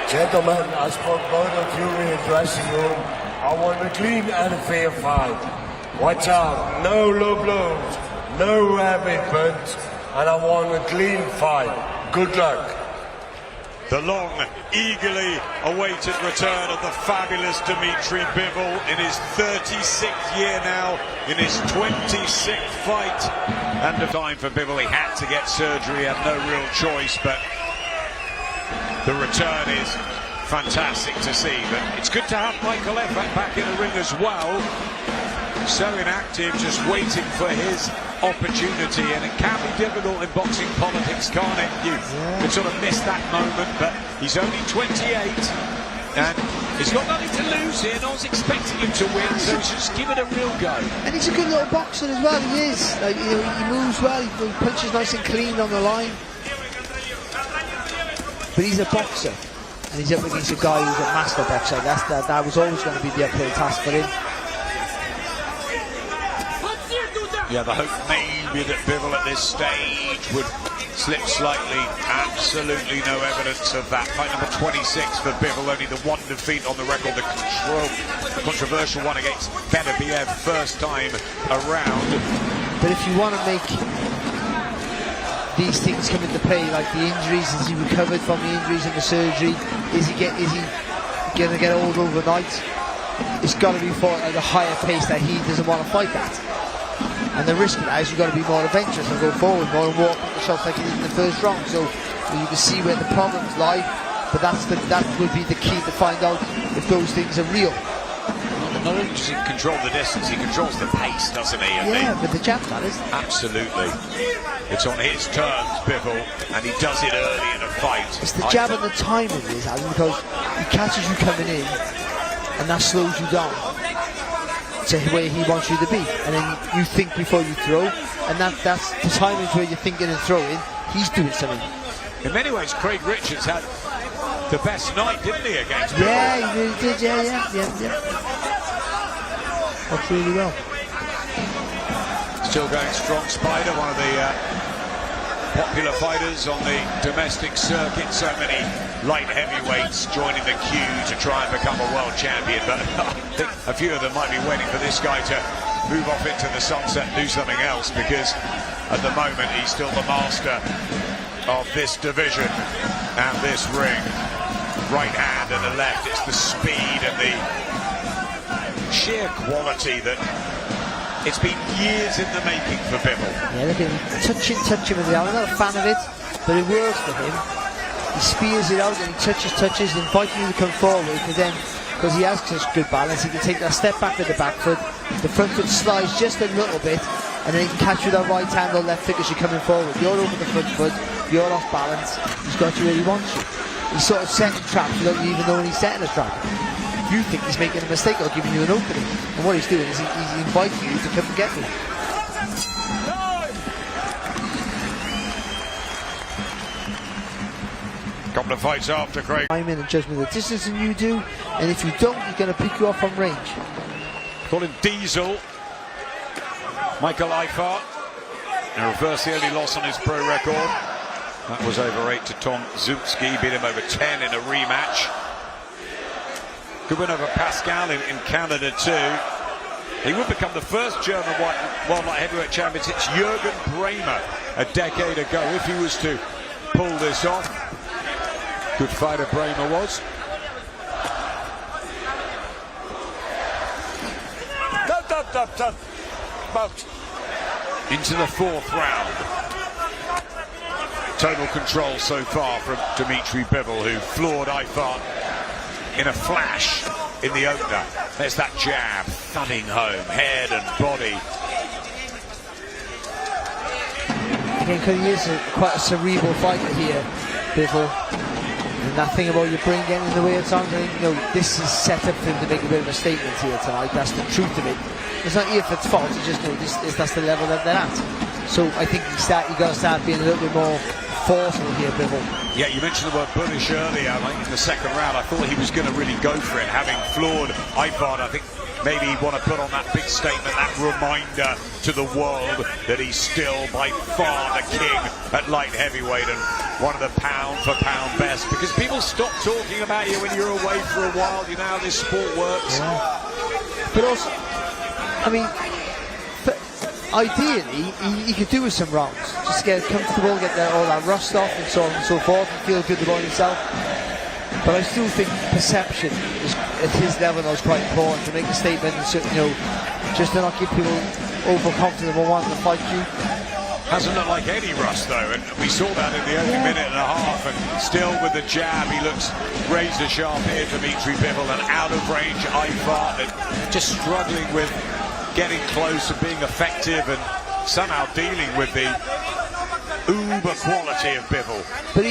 Gentlemen, I spoke both of you in the dressing room. I want a clean and a fair fight. Watch out, no low blows, no rabbit bunts, and I want a clean fight. Good luck. The long, eagerly awaited return of the fabulous Dmitry Bivol in his 36th year now, in his 26th fight. And the time for Bivol, he had to get surgery, had no real choice, but the return is fantastic to see. But it's good to have Michael Eifert back in the ring as well. So inactive, just waiting for his opportunity, and it can be difficult in boxing politics, can't it? You can sort of miss that moment, but he's only 28 and he's got nothing to lose here. No one's expecting him to win, so he's just give it a real go. And he's a good little boxer as well. He is. Like, you know, he moves well. He punches nice and clean on the line. But he's a boxer, and he's up against a guy who's a master boxer. That was always going to be the uphill task for him. Yeah, the hope maybe that Bivol at this stage would slip slightly. Absolutely no evidence of that. Fight number 26 for Bivol, only the one defeat on the record, the controversial one against Biev, first time around. But if you want to make these things come into play, like the injuries, has he recovered from the injuries and the surgery? Is he going to get old overnight? It's got to be fought at a higher pace that he doesn't want to fight at. And the risk of that is you've got to be more adventurous and go forward more and walk the shots like he did in the first round. So you can see where the problems lie, but that would be the key to find out if those things are real. Not only does he control the distance, he controls the pace, doesn't he? Yeah, with the jab, that is. Absolutely. It's on his terms, Bivol, and he does it early in a fight. It's the jab and the timing, is, Adam, because he catches you coming in, and that slows you down to where he wants you to be, and then you think before you throw, and that's the timings where you're thinking and throwing. He's doing something. In many ways, Craig Richards had the best night, didn't he, against Bivol? Yeah, he really did. Yeah. That's really well. Still going strong, Spider, one of the popular fighters on the domestic circuit. So many light heavyweights joining the queue to try and become a world champion, but I think a few of them might be waiting for this guy to move off into the sunset and do something else, because at the moment he's still the master of this division and this ring. Right hand and the left, it's the speed and the sheer quality that it's been years in the making for Bivol. Yeah, look at him touching with the arm. I'm not a fan of it, but it works for him. He spears it out and he touches, inviting you to come forward, because he has such good balance, he can take that step back with the back foot, the front foot slides just a little bit, and then he can catch you with that right hand or left foot as you're coming forward. You're over the front foot, you're off balance, he's got you where he wants you. He's sort of setting traps without you even knowing he's setting a trap. You think he's making a mistake or giving you an opening, and what he's doing is he's inviting you to come and get me. Couple of fights after, Craig. I'm in and judge me the distance and you do, and if you don't, he's going to pick you off from range. Call him Diesel. Michael Eifert. And reverse the only loss on his pro record. That was over 8 to Tom Zutski. Beat him over 10 in a rematch. Good win over Pascal in Canada too. He would become the first German world light heavyweight champion since Jürgen Bremer a decade ago, if he was to pull this off. Good fighter Bremer was. Into the fourth round. Total control so far from Dmitry Bivol, who floored Eifert in a flash in the opener. There's that jab, thudding home, head and body. Again, because he is quite a cerebral fighter here, Bivol. And that thing about your brain getting in the way at times, I think, you know, this is set up for him to make a bit of a statement here tonight. That's the truth of it. It's not Eifert's fault, it's just, you know, that's the level that they're at. So I think you got to start being a little bit more forceful here, Bivol. Yeah, you mentioned the word bullish earlier. Like in the second round, I thought he was going to really go for it, having floored Eifert. I think maybe he'd want to put on that big statement, that reminder to the world that he's still by far the king at light heavyweight. And one of the pound-for-pound best, because people stop talking about you when you're away for a while. You know how this sport works. Yeah. But also, I mean, ideally, he could do with some rounds. Just get comfortable, get all that rust off and so on and so forth, and feel good about himself. But I still think perception is, at his level, is quite important to make a statement and, you know, just to not give people overconfident or wanting to fight you. Hasn't looked like any rust though, and we saw that in the only minute and a half, and still with the jab he looks razor sharp here, Dmitry Bivol, and out of range Eifert, and just struggling with getting close and being effective and somehow dealing with the uber quality of Bivol. But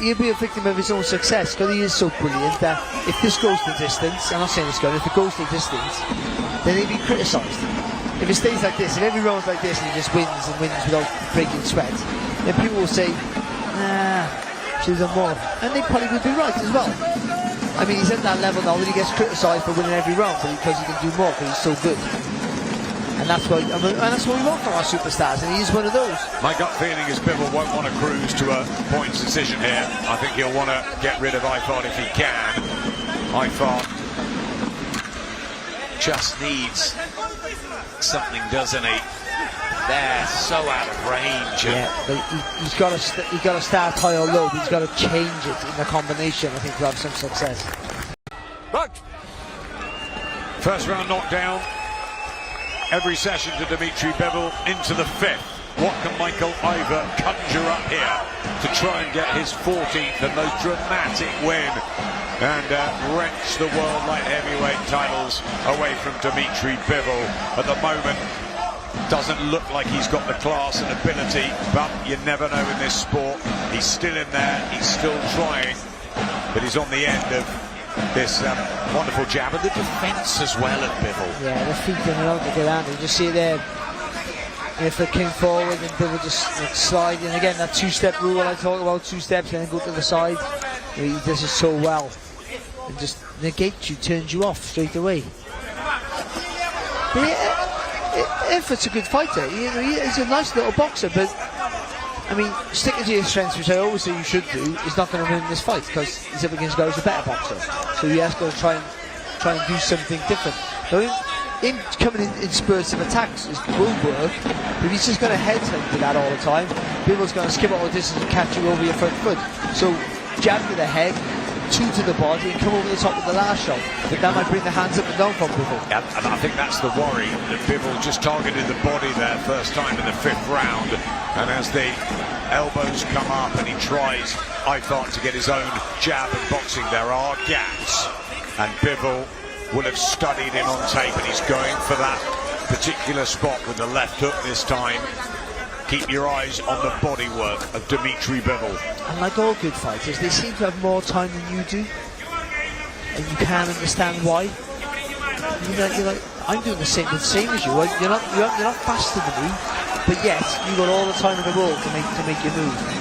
he'll be a victim of his own success, because he is so brilliant that if this goes the distance, I'm not saying it's going, if it goes the distance, then he'll be criticised. If it stays like this, if every round's like this and he just wins and wins without breaking sweat, then people will say, nah, should have done more. And they probably would be right as well. I mean, he's at that level now that he gets criticised for winning every round, but because he can do more, because he's so good. And that's what we want from our superstars, and he's one of those. My gut feeling is Bivol won't want to cruise to a points decision here. I think he'll want to get rid of Eifert if he can. Eifert just needs something, doesn't he? They're so out of range. Yeah, but he's got to start high or low, but he's got to change it in the combination, I think, to have some success. But first round knockdown. Every session to Dmitry Bivol into the 5th. What can Michael Eifert conjure up here to try and get his 14th and most dramatic win and wrench the world light heavyweight titles away from Dmitry Bivol? At the moment, doesn't look like he's got the class and ability, but you never know in this sport. He's still in there, he's still trying, but he's on the end of this wonderful jab, and the defence as well at Bivol. Yeah, the feet didn't know to get out. You just see it there. If it came forward and Bivol just slide, and again that two-step rule I talk about, 2 steps and then go to the side. He does it so well. It just negates you, turns you off straight away. But Eifert's a good fighter. He's a nice little boxer, but I mean, sticking to your strengths, which I always say you should do, is not going to win this fight, because he's up against a guy who's a better boxer. So he has got to try and do something different. So him coming in spurts of attacks will work, but if he's just going to headhunt with that all the time, Bivol's going to skip all the distance and catch you over your front foot. So jab to the head, 2 to the body, and come over the top with the last shot. But that might bring the hands up and down from Bivol. Yeah, and I think that's the worry, that Bivol just targeted the body there first time in the 5th round, and as the elbows come up and he tries Eifert to get his own jab and boxing, there are gaps, and Bivol will have studied him on tape, and he's going for that particular spot with the left hook this time. Keep your eyes on the bodywork of Dmitry Bivol. And like all good fighters, they seem to have more time than you do, and you can't understand why. You're like, I'm doing the same as you. You're not faster than me, but yet you've got all the time in the world to make your move.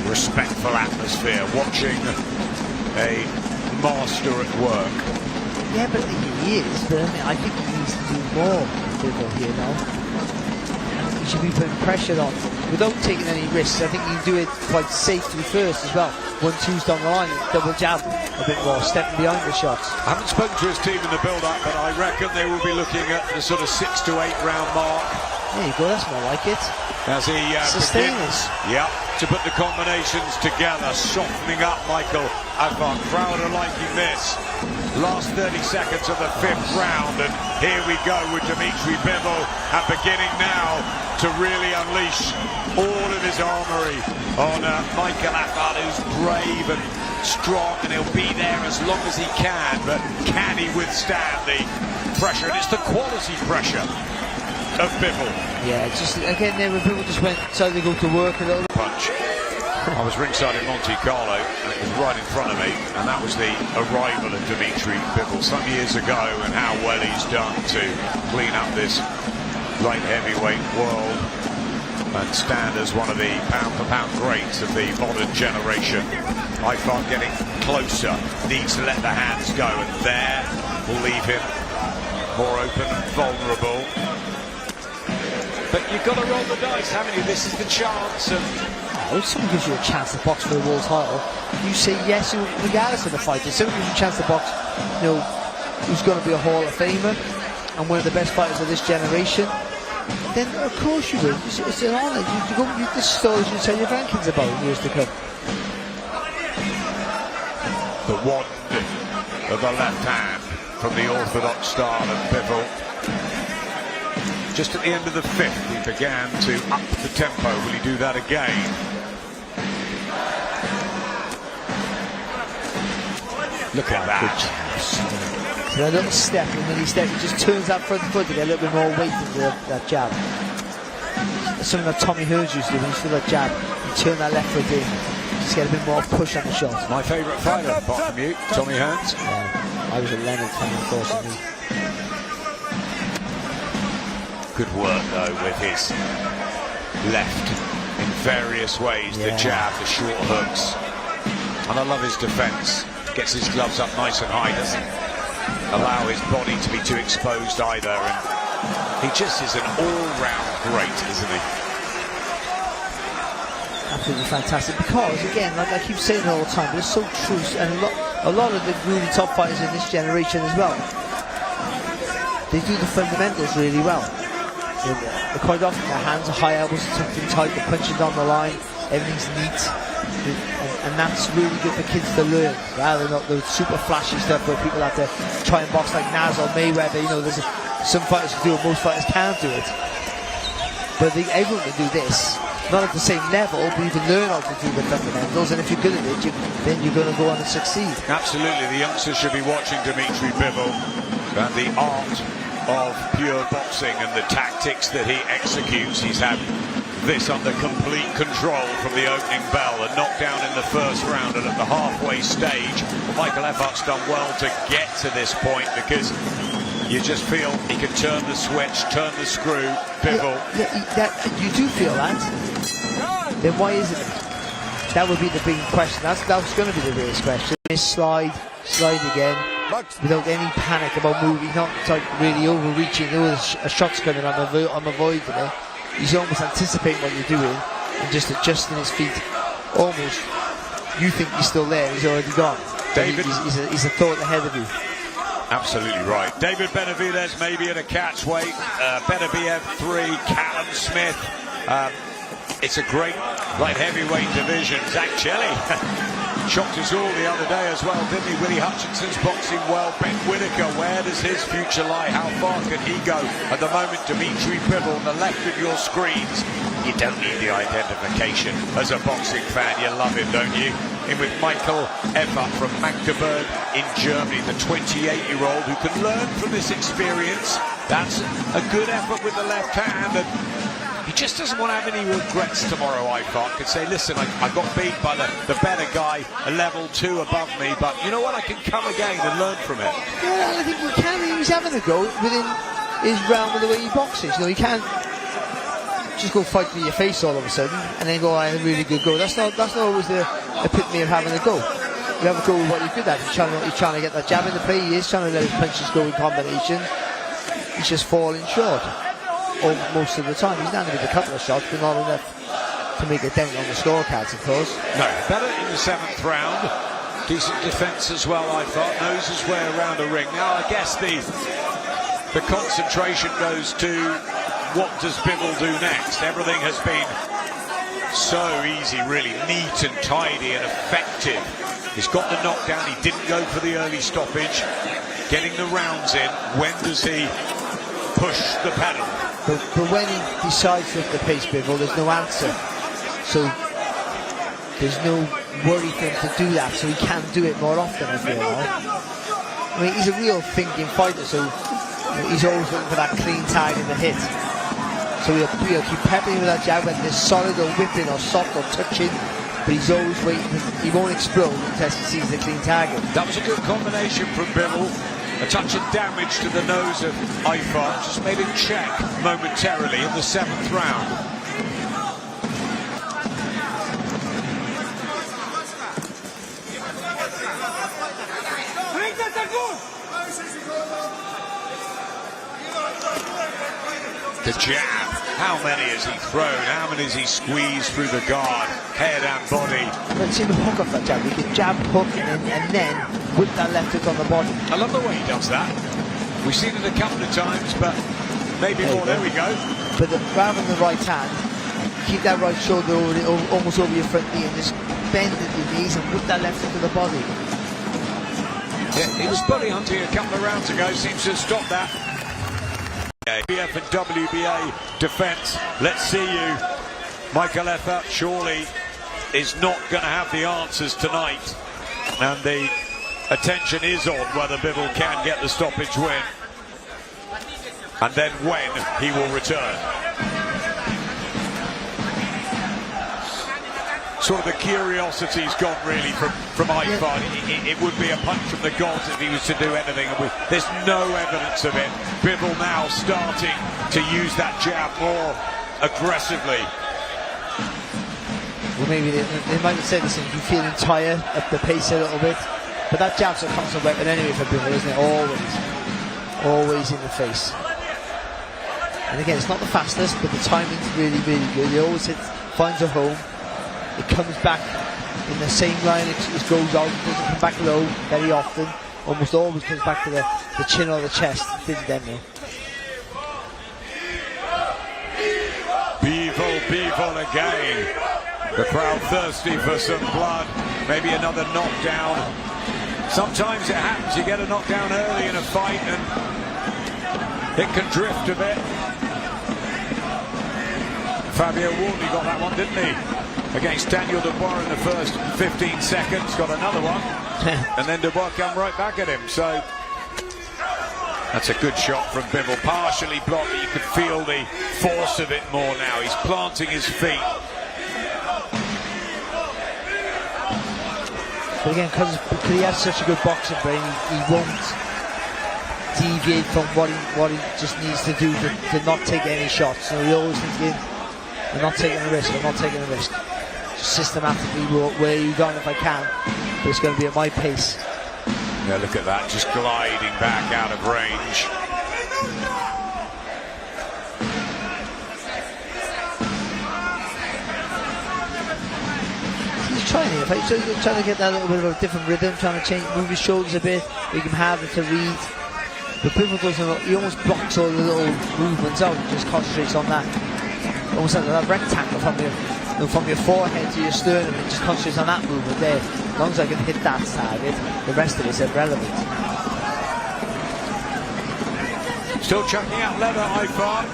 Respectful atmosphere, watching a master at work. Yeah, but he is, but I think he needs to do more Bivol here now. He should be putting pressure on without taking any risks. I think you do it quite safely first as well. 1-2's down the line, double jab a bit more, stepping behind the shots. I haven't spoken to his team in the build-up, but I reckon they will be looking at the sort of 6 to 8 round mark. There you go, that's more like it. As he begins, to put the combinations together, softening up Michael Eifert. Crowd are liking this. Last 30 seconds of the 5th round, and here we go with Dmitry Bivol, and beginning now to really unleash all of his armory on Michael Eifert, who's brave and strong, and he'll be there as long as he can, but can he withstand the pressure? And it's the quality pressure of Bivol. Yeah, just again there where people just went, so they go to work a little. Punch. I was ringside in Monte Carlo, and it was right in front of me, and that was the arrival of Dmitry Bivol some years ago, and how well he's done to clean up this light heavyweight world. and stand as one of the pound-for-pound greats of the modern generation. Eifert getting closer, needs to let the hands go, and there will leave him more open and vulnerable. But you've got to roll the dice, haven't you? This is the chance. And if someone gives you a chance to box for the world title, you say yes regardless of the fight. If someone gives you a chance to box, you know, who's going to be a Hall of Famer and one of the best fighters of this generation, then of course you will. It's an honour. This story you tell your grandkids about in years to come. the wand of the left hand from the orthodox style of Bivol. Just at the end of the fifth, he began to up the tempo. Will he do that again? Look at that. So a little step, and when he steps, he just turns that front foot to get a little bit more weight into that jab. That's something that Tommy Hearns used to do. When he used to do that jab, he turned that left foot in, just get a bit more push on the shot. My favourite fighter, apart from you, Tommy Hearns. I was a Leonard fan, of course, of me. Good work, though, with his left in various ways. The jab, the short hooks. And I love his defence. Gets his gloves up nice and high, doesn't allow his body to be too exposed either. And he just is an all-round great, isn't he? Absolutely fantastic. Because, again, like I keep saying all the time, but it's so true. And a lot of the really top fighters in this generation as well, they do the fundamentals really well. They're quite often their hands are high, elbows are tucked in tight, they're punching down the line, everything's neat, and that's really good for kids to learn, rather than the super flashy stuff where people have to try and box like Nas or Mayweather. You know, there's some fighters can do it, most fighters can't do it. But everyone can do this, not at the same level, but you can learn how to do the fundamentals, and if you're good at it, then you're going to go on and succeed. Absolutely, the youngsters should be watching Dmitry Bivol and the art of pure boxing and the tactics that he executes. He's had this under complete control from the opening bell. A knockdown in the first round, and at the halfway stage, Michael Eifert's done well to get to this point, because you just feel he can turn the switch, turn the screw. Bivol. You do feel that? Then why isn't it? That would be the big question. That's going to be the biggest question. Slide again, without any panic about moving, not like really overreaching. There was a shot's coming, I'm avoiding it. He's almost anticipating what you're doing and just adjusting his feet. Almost, you think he's still there, he's already gone. David, he's a thought ahead of you. Absolutely right. David Benavidez maybe at a catch weight. Beterbiev 3, Callum Smith. It's a great light heavyweight division. Zach Jelly shocked us all the other day as well, didn't he? Willie Hutchinson's boxing well. Ben Whittaker, where does his future lie? How far can he go? At the moment, Dmitry Bivol on the left of your screens. You don't need the identification as a boxing fan. You love him, don't you? In with Michael Eifert from Magdeburg in Germany, the 28-year-old who can learn from this experience. That's a good effort with the left hand, and he just doesn't want to have any regrets tomorrow. Eifert could say, listen, I got beat by the better guy, a level 2 above me, but you know what, I can come again and learn from it. Yeah, I think he can. He's having a go within his realm of the way he boxes. You know, he can't just go fight for your face all of a sudden and then go, I had a really good go. That's not always the epitome of having a go. You have a go with what you're good at. He's trying to get that jab into play. He is trying to let his punches go in combination. He's just falling short most of the time. He's landed with a couple of shots, but not enough to make a dent on the scorecards, of course. No, better in the 7th round. Decent defence as well, Eifert. Knows his way around a ring. Now, I guess the concentration goes to what does Bivol do next? Everything has been so easy, really neat and tidy and effective. He's got the knockdown. He didn't go for the early stoppage. Getting the rounds in. When does he push the pedal? But when he decides to up the pace, Bivol, there's no answer. So there's no worry for him to do that, so he can do it more often, I feel like. I mean, he's a real thinking fighter, so he's always looking for that clean target to hit. So he'll keep peppering with that jab when there's solid or whipping or soft or touching, but he's always waiting. He won't explode until he sees the clean target. That was a good combination from Bivol. A touch of damage to the nose of Eifert, just made him check momentarily in the 7th round. The jab. How many has he thrown? How many has he squeezed through the guard, head and body? Let's see the hook off that jab. He can jab, hook, and then whip that left hook on the body. I love the way he does that. We've seen it a couple of times, but maybe more. There we go. But rather than the right hand, keep that right shoulder almost over your front knee and just bend at your knees and whip that left into the body. Yeah, he was body hunting a couple of rounds ago, seems to have stopped that. BF and WBA defence. Let's see you. Michael Eifert surely is not going to have the answers tonight. And the attention is on whether Bivol can get the stoppage win. And then when he will return. Sort of the curiosity's gone really from Eifert. It would be a punch from the gods if he was to do anything. There's no evidence of it. Bivol now starting to use that jab more aggressively. Well, maybe they might have said this thing, you're feeling tired at the pace a little bit. But that jab's a constant weapon anyway for Bivol, isn't it? Always in the face. And again, it's not the fastest, but the timing's really, really good. He always finds a home. It comes back in the same line, it goes out, it doesn't come back low very often. Almost always comes back to the chin or the chest. It didn't then though. Bivol again. The crowd thirsty for some blood. Maybe another knockdown. Sometimes it happens, you get a knockdown early in a fight and it can drift a bit. Fabio Wardley got that one, didn't he? Against Daniel Dubois in the first 15 seconds, got another one. And then Dubois come right back at him, so that's a good shot from Bivol. Partially blocked, but you could feel the force of it more now. He's planting his feet. But again, because he has such a good boxing brain, he won't deviate from what he just needs to do to not take any shots. So he always thinks, I'm not taking a risk, I'm not taking a risk. Just systematically, where are you going if I can? But it's going to be at my pace. Yeah, look at that, just gliding back out of range. He's trying it. He's trying to get that little bit of a different rhythm, trying to move his shoulders a bit, make him harder to read. But Bivol doesn't. He almost blocks all the little movements out and just concentrates on that. Almost like that rectangle from your forehead to your sternum, and just concentrates on that movement there. As long as I can hit that target, the rest of it's irrelevant. Still chucking out leather, Eifert.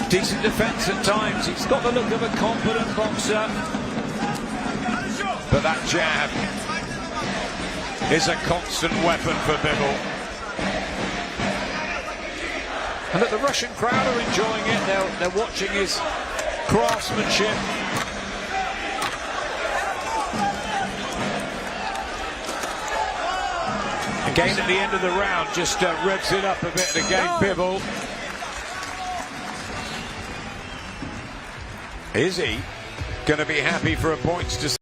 Decent defence at times. He's got the look of a competent boxer. But that jab is a constant weapon for Bivol. And look, the Russian crowd are enjoying it. They're watching his craftsmanship. Again at the end of the round, just revs it up a bit. And again, Bivol. Is he going to be happy for a points to...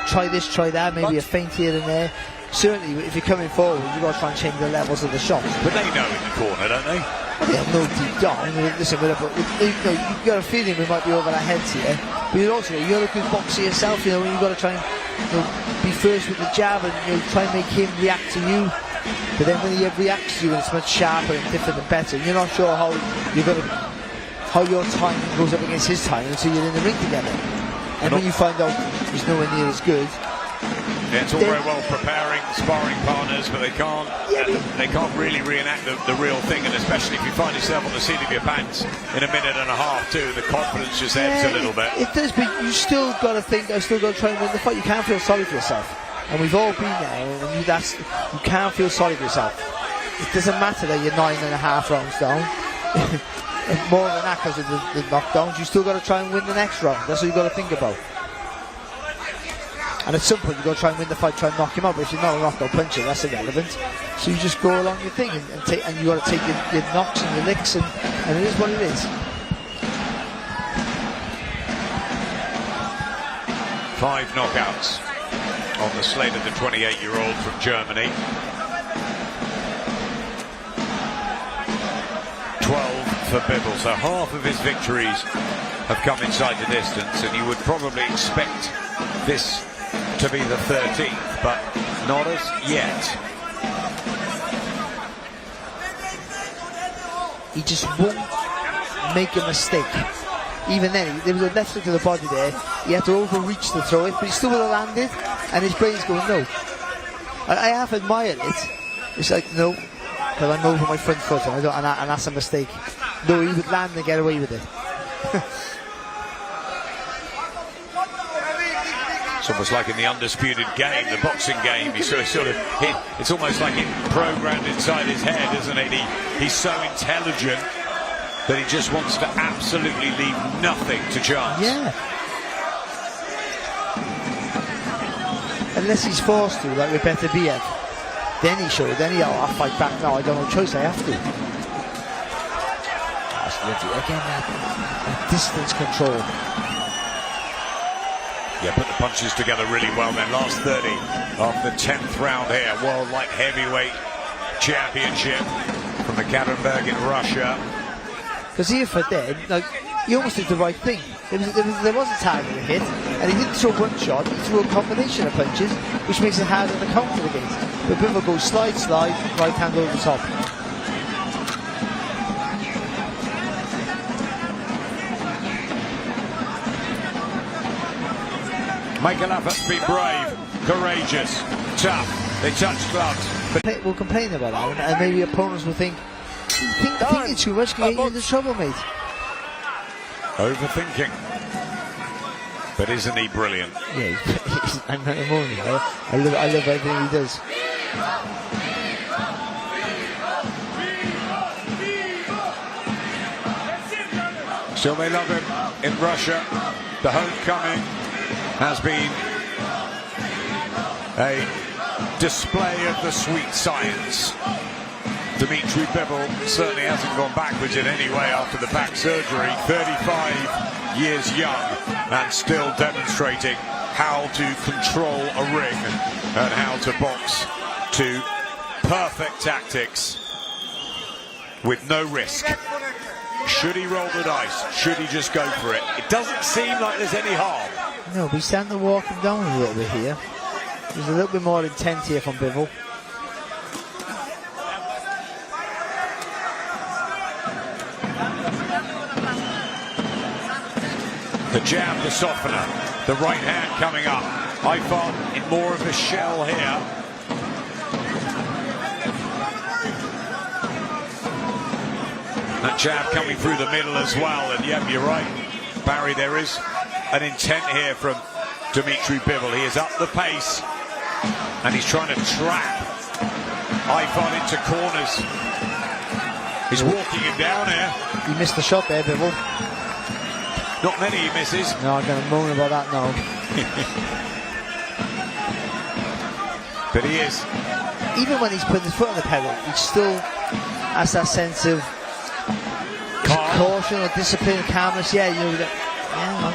Try this, try that, maybe a feint here and there. Certainly, if you're coming forward, you've got to try and change the levels of the shots. But they know in the corner, don't they? Well, they have no deep down. Listen, you've got a feeling we might be over our heads here. But you're a good boxer yourself, when you've got to try and be first with the jab and try and make him react to you. But then when he reacts to you, it's much sharper and different and better. You're not sure how your timing goes up against his timing until you're in the ring together. And when you find out he's nowhere near as good. Yeah, it's all very well preparing sparring partners, but they can't really reenact the real thing, and especially if you find yourself on the seat of your pants in a minute and a half too, the confidence just ebbs a little bit. It does, but you still got to think, I've still got to try and win the fight. You can't feel sorry for yourself. And we've all been there, and you can't feel sorry for yourself. It doesn't matter that you're 9.5 rounds down. More than that because of the knockdowns, you still got to try and win the next round. That's what you've got to think about. And at some point you've got to try and win the fight, try and knock him out. But if you're not a knockout puncher, that's irrelevant. So you just go along your thing and you've got to take your knocks and your licks, and it is what it is. 5 knockouts on the slate of the 28-year-old from Germany. 12 for for Bivol. So half of his victories have come inside the distance, and you would probably expect this to be the 13th, but not as yet. He just won't make a mistake. Even then, there was a left hook to the body there. He had to overreach to throw it, but he still would have landed, and his brain's going, no. I have admired it. It's like, no, because I'm over my front foot, and that's a mistake. No, he would land and get away with it. It's almost like in the undisputed game, the boxing game. He's sort of it's almost like it programmed inside his head, isn't it? He's so intelligent that he just wants to absolutely leave nothing to chance. Yeah. Unless he's forced to, like with Dmitry Bivol. Then he showed, I'll fight back. No, I don't have a choice, I have to. Again, that distance control. Yeah, put the punches together really well then. Last 30 of the 10th round here. World Light Heavyweight Championship from the Ekaterinburg in Russia. Because Eifert then, like, he almost did the right thing. There was a target to hit, and he didn't throw one shot, he threw a combination of punches, which makes it harder to counter against. But Bivol goes slide, right hand over the top. Michael Eifert's been brave, courageous, tough. They touch gloves. We'll complain about that, and maybe opponents will think, thinking too much can get you into trouble, mate. Overthinking. But isn't he brilliant? Yeah, I'm not moaning. I love everything he does. Still they love him in Russia. The homecoming has been a display of the sweet science. Dmitry Bivol certainly hasn't gone backwards in any way after the back surgery. 35 years young and still demonstrating how to control a ring and how to box to perfect tactics with no risk. Should he roll the dice? Should he just go for it? It doesn't seem like there's any harm. No, but he's starting to walk him down a little bit here. There's a little bit more intent here from Bivol. The jab, the softener, the right hand coming up. Eifert in more of a shell here. That jab coming through the middle as well, and yep, you're right, Barry, there is an intent here from Dmitry Bivol. He is up the pace, and he's trying to trap Eifert into corners. He's walking him down here. He missed the shot there, Bivol. Not many he misses. No, I'm going to moan about that now. But he is. Even when he's putting his foot on the pedal, he still has that sense of caution or discipline, calmness. Yeah, you know, I'm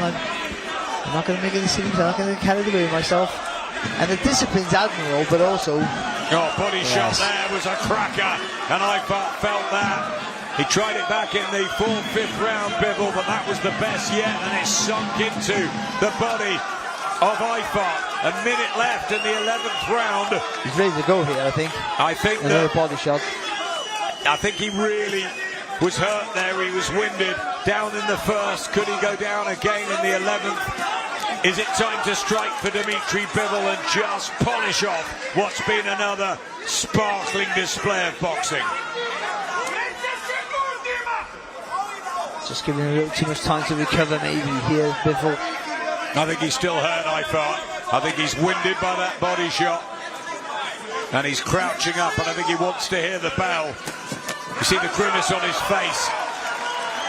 not going to make any decisions. I'm not going to get carried away with myself. And the discipline's admirable, but also... Oh, body shot there was a cracker, and Eifert felt that. He tried it back in the 4th, 5th round, Bivol, but that was the best yet, and it sunk into the body of Eifert. A minute left in the 11th round. He's ready to go here, I think. Another body shot. I think he really was hurt there. He was winded down in the 1st. Could he go down again in the 11th? Is it time to strike for Dmitry Bivol and just polish off what's been another sparkling display of boxing? Just giving him a little too much time to recover, maybe here, Bivol. I think he's still hurt, Eifert. I think he's winded by that body shot. And he's crouching up, and I think he wants to hear the bell. You see the grimace on his face.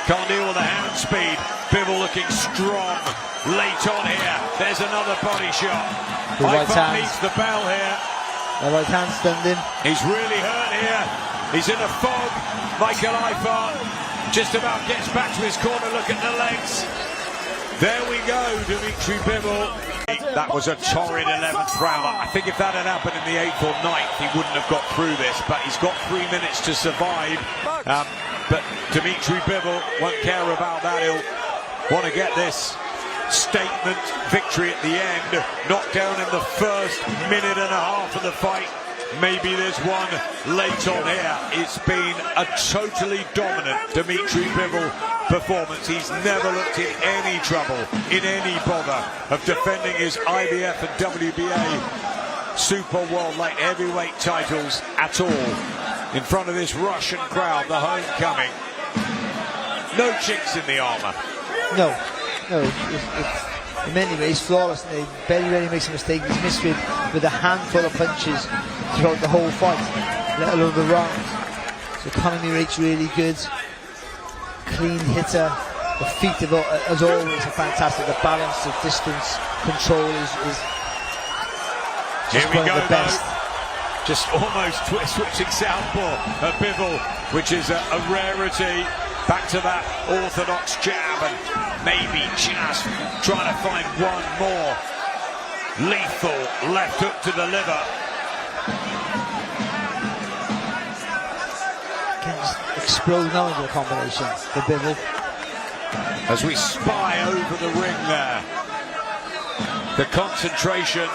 Can't deal with the hand speed. Bivol looking strong. Late on here. There's another body shot. Eifert needs the bell here. The right hand stunned him. He's really hurt here. He's in a fog. Michael Eifert just about gets back to his corner. Look at the legs. There we go, Dmitry Bivol. That was a torrid 11th round. I think if that had happened in the 8th or 9th, he wouldn't have got through this, but he's got 3 minutes to survive. but Dmitry Bivol won't care about that. He'll want to get this statement victory at the end. Knockdown in the first minute and a half of the fight. Maybe there's one late on here. It's been a totally dominant Dmitry Bivol performance. He's never looked in any trouble, in any bother of defending his IBF and WBA Super World Light Heavyweight titles at all. In front of this Russian crowd, the homecoming. No chinks in the armour. No. In many ways, flawless. He barely makes a mistake. He's missed with a handful of punches throughout the whole fight, let alone the round. So economy rate's really good. Clean hitter. The feet, as always, are fantastic. The balance, the distance, control is just one of the best. Just almost switching southpaw at Bivol, which is a rarity. Back to that orthodox jab, and maybe just trying to find one more lethal left hook to the liver. Can just explode now into the combination for Bivol. As we spy over the ring there, the concentration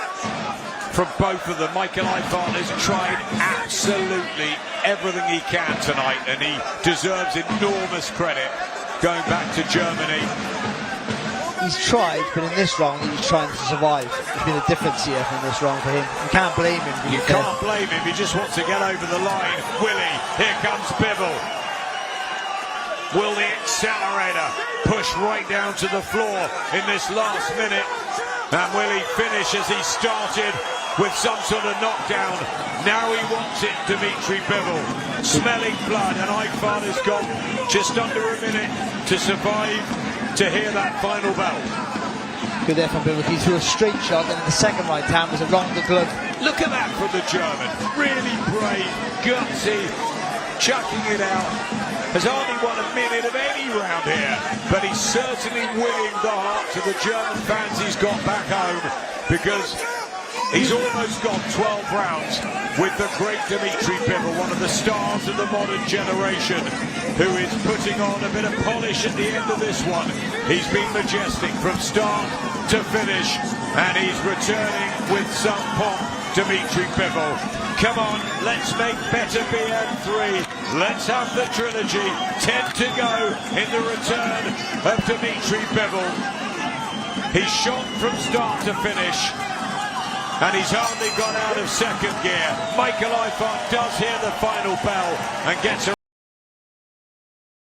from both of them. Michael Eifert has tried absolutely everything he can tonight, and he deserves enormous credit going back to Germany. He's tried, but in this round he's trying to survive. There's been a difference here from this round for him. You can't blame him. You can't blame him. He just wants to get over the line. Willie, here comes Bivol. Will the accelerator push right down to the floor in this last minute? And will he finish as he started with some sort of knockdown? Now he wants it, Dmitry Bivol. Smelling blood, and Eifert has got just under a minute to survive to hear that final bell. Good there from Bivol. He threw a straight shot, and in the second right hand was around the glove. Look at that from the German. Really brave, gutsy, chucking it out. Has hardly won a minute of any round here, but he's certainly winning the hearts of the German fans he's got back home, because he's almost got 12 rounds with the great Dmitry Bivol, one of the stars of the modern generation, who is putting on a bit of polish at the end of this one. He's been majestic from start to finish, and he's returning with some pomp, Dmitry Bivol. Come on, let's make better BM3. Let's have the trilogy. 10 to go in the return of Dmitry Bivol. He's shot from start to finish, and he's hardly got out of second gear. Michael Eifert does hear the final bell and gets a